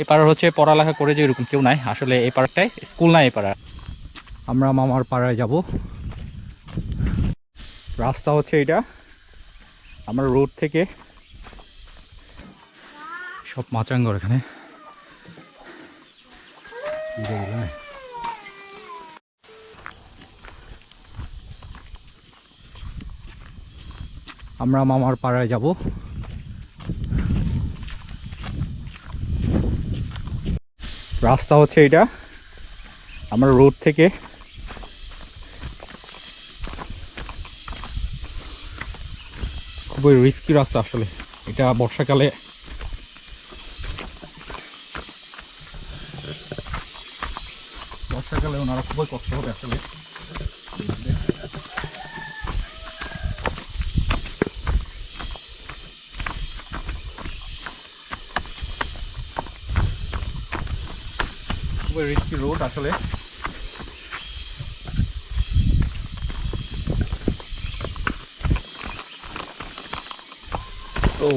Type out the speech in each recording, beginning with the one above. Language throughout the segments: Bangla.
এই পাড়ার হচ্ছে পড়ালেখা করে যে এরকম কেউ নাই আসলে। এই পাড়াটায় স্কুল নাই। এই পাড়া আমরা মামার পাড়ায় যাব। রাস্তা হচ্ছে এটা, আমরা রোড থেকে সব মাচাঙ্গর এখানে। আমরা মামার পাড়ায় যাব। রাস্তা হচ্ছে এটা, আমরা রোড থেকে খুবই রিস্কি রাস্তা আসলে। এটা বর্ষাকালে ওনারা খুবই কষ্ট হবে আসলে। খুবই রিস্কি রোড আসলে। ও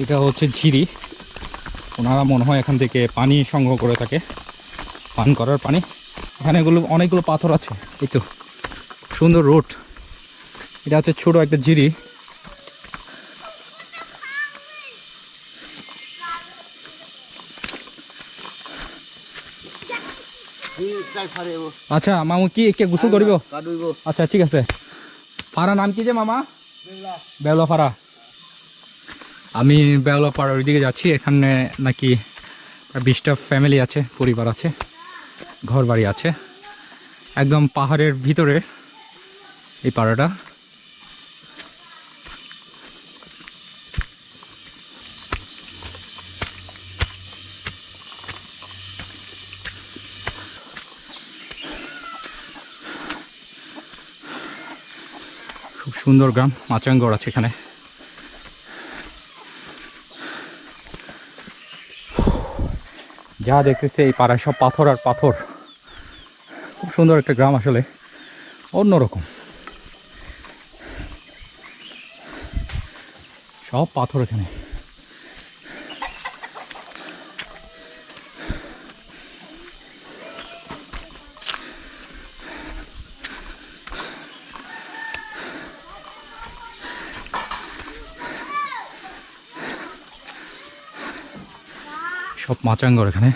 এটা হচ্ছে ঝিরি। ওনারা মনে হয় এখান থেকে পানি সংগ্রহ করে থাকে, পান করার পানি। এখানে অনেকগুলো পাথর আছে। এই তো সুন্দর রোড। এটা হচ্ছে ছোট একটা ঝিরি। আচ্ছা মামু কি কে গোসল করিব? আচ্ছা ঠিক আছে। পাড়া নাম কি যে মামা? বেওলা পাড়া। আমি বেওলা পাড়ার ওইদিকে যাচ্ছি। এখানে নাকি 20টা ফ্যামিলি আছে, পরিবার আছে, ঘর বাড়ি আছে। একদম পাহাড়ের ভিতরে এই পাড়াটা। খুব সুন্দর গ্রাম, মাচাঙ্গর আছে এখানে। যা দেখতেছে এই পাড়ায় সব পাথর আর পাথর। খুব সুন্দর একটা গ্রাম আসলে, অন্যরকম। সব পাথর এখানে। সব মাচাঙ্গর এখানে।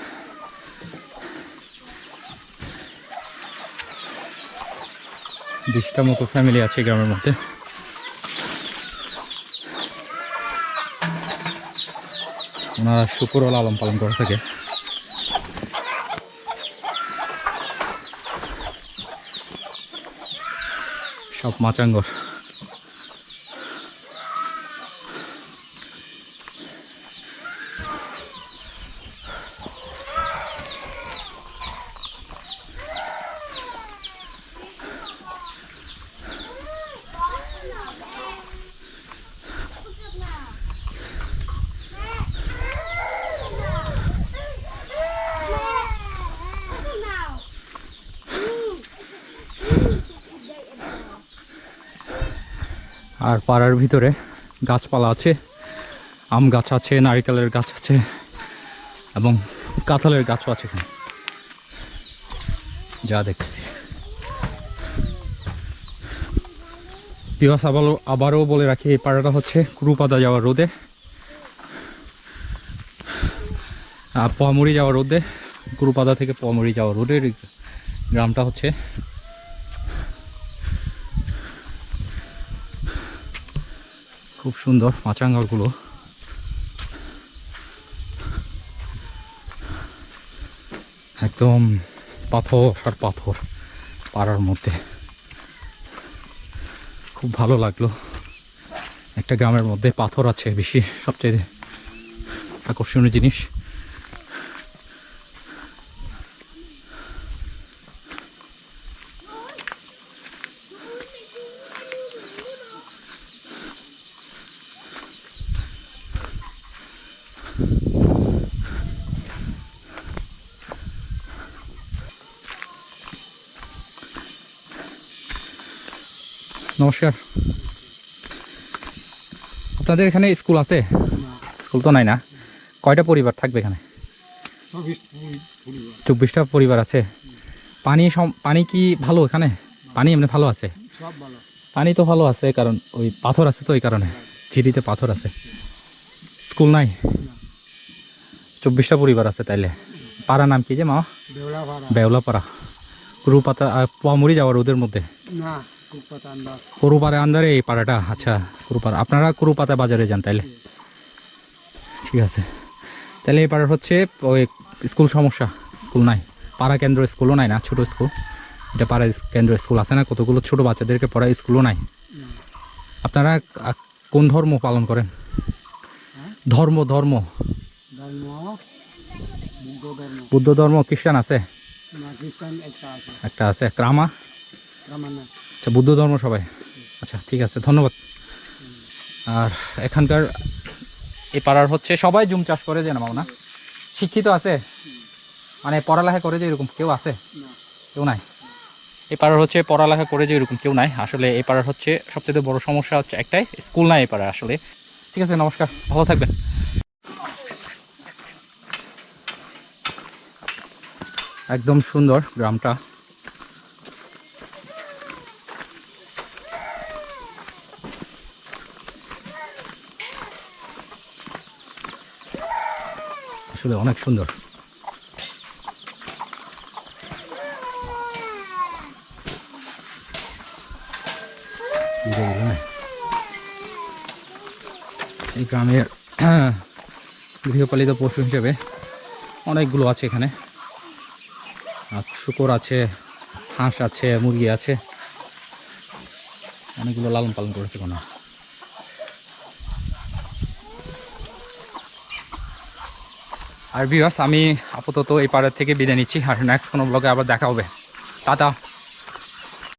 20টা মতো ফ্যামিলি আছে গ্রামের মধ্যে। ওনারা শুকুরও লালন পালন করে থাকে। সব মাচাঙ্গর। আর পাড়ার ভিতরে গাছপালা আছে, আম গাছ আছে, নারিকেলের গাছ আছে এবং কাঁঠালের গাছও আছে এখানে, যা দেখতেছি। আবারও বলে রাখি, এই পাড়াটা হচ্ছে কুরুপাদা যাওয়ার রোদে, পোয়ামুড়ি যাওয়ার রোদে। কুরুপাদা থেকে পোয়ামুড়ি যাওয়ার রোডের গ্রামটা হচ্ছে। খুব সুন্দর মাচাঙ্গরগুলো। একদম পাথর আর পাথর পাড়ার মধ্যে। খুব ভালো লাগলো, একটা গ্রামের মধ্যে পাথর আছে বেশি, সবচেয়ে আকর্ষণীয় জিনিস। নমস্কার, আপনাদের এখানে স্কুল আছে? স্কুল তো নাই না। কয়টা পরিবার থাকবে এখানে? 24টা পরিবার আছে। পানি কি ভালো এখানে? পানি এমনি ভালো আছে? পানি তো ভালো আছে, কারণ ওই পাথর আছে তো, ওই কারণে ঝিরিতে পাথর আছে। স্কুল নাই? 24টা পরিবার আছে তাইলে। পাড়া নাম কি যে মা? বেউলাপাড়া। কুরুপাতা পোয়ামুড়ি যাওয়ার ওদের মধ্যে? কুরুপাড়া আন্দারে এই পাড়াটা। আচ্ছা, কুরুপাড়া। আপনারা কুরুপাতা বাজারে যান তাইলে? ঠিক আছে। তাহলে এই পাড়ার হচ্ছে ওই স্কুল সমস্যা, স্কুল নাই। পাড়া কেন্দ্র স্কুলও নাই না, ছোট স্কুল। এটা পাড়া কেন্দ্র স্কুল আছে না, কতগুলো ছোট বাচ্চাদেরকে পড়া স্কুলও নাই। আপনারা কোন ধর্ম পালন করেন? ধর্ম ধর্ম বুদ্ধ ধর্ম। খ্রিস্টান আছে? একটা আছে। রামা? আচ্ছা, বুদ্ধ ধর্ম সবাই। আচ্ছা, ঠিক আছে, ধন্যবাদ। আর এখানকার এই পাড়ার হচ্ছে সবাই জুম চাষ করে যে না মাও না? শিক্ষিত আছে মানে পড়ালেখা করে যে এরকম কেউ আছে? কেউ নাই। এই পাড়ার হচ্ছে পড়ালেখা করে যে এরকম কেউ নাই। আসলে এই পাড়ার হচ্ছে সবচেয়ে বড় সমস্যা হচ্ছে একটাই, স্কুল নাই এই পাড়ায় আসলে। ঠিক আছে, নমস্কার, ভালো থাকবেন। একদম সুন্দর গ্রামটা। আসলে অনেক সুন্দর। এই গ্রামের গৃহপালিত পশু হিসেবে অনেকগুলো আছে এখানে। শূকর আছে, হাঁস আছে, মুরগি আছে, অনেকগুলো লালন পালন করেছে কোনো। আর ভিউয়ার্স, আমি আপাতত এই পাড়ার থেকে বিদায় নিচ্ছি। আর নেক্সট কোনো ব্লগে আবার দেখা হবে। টাটা।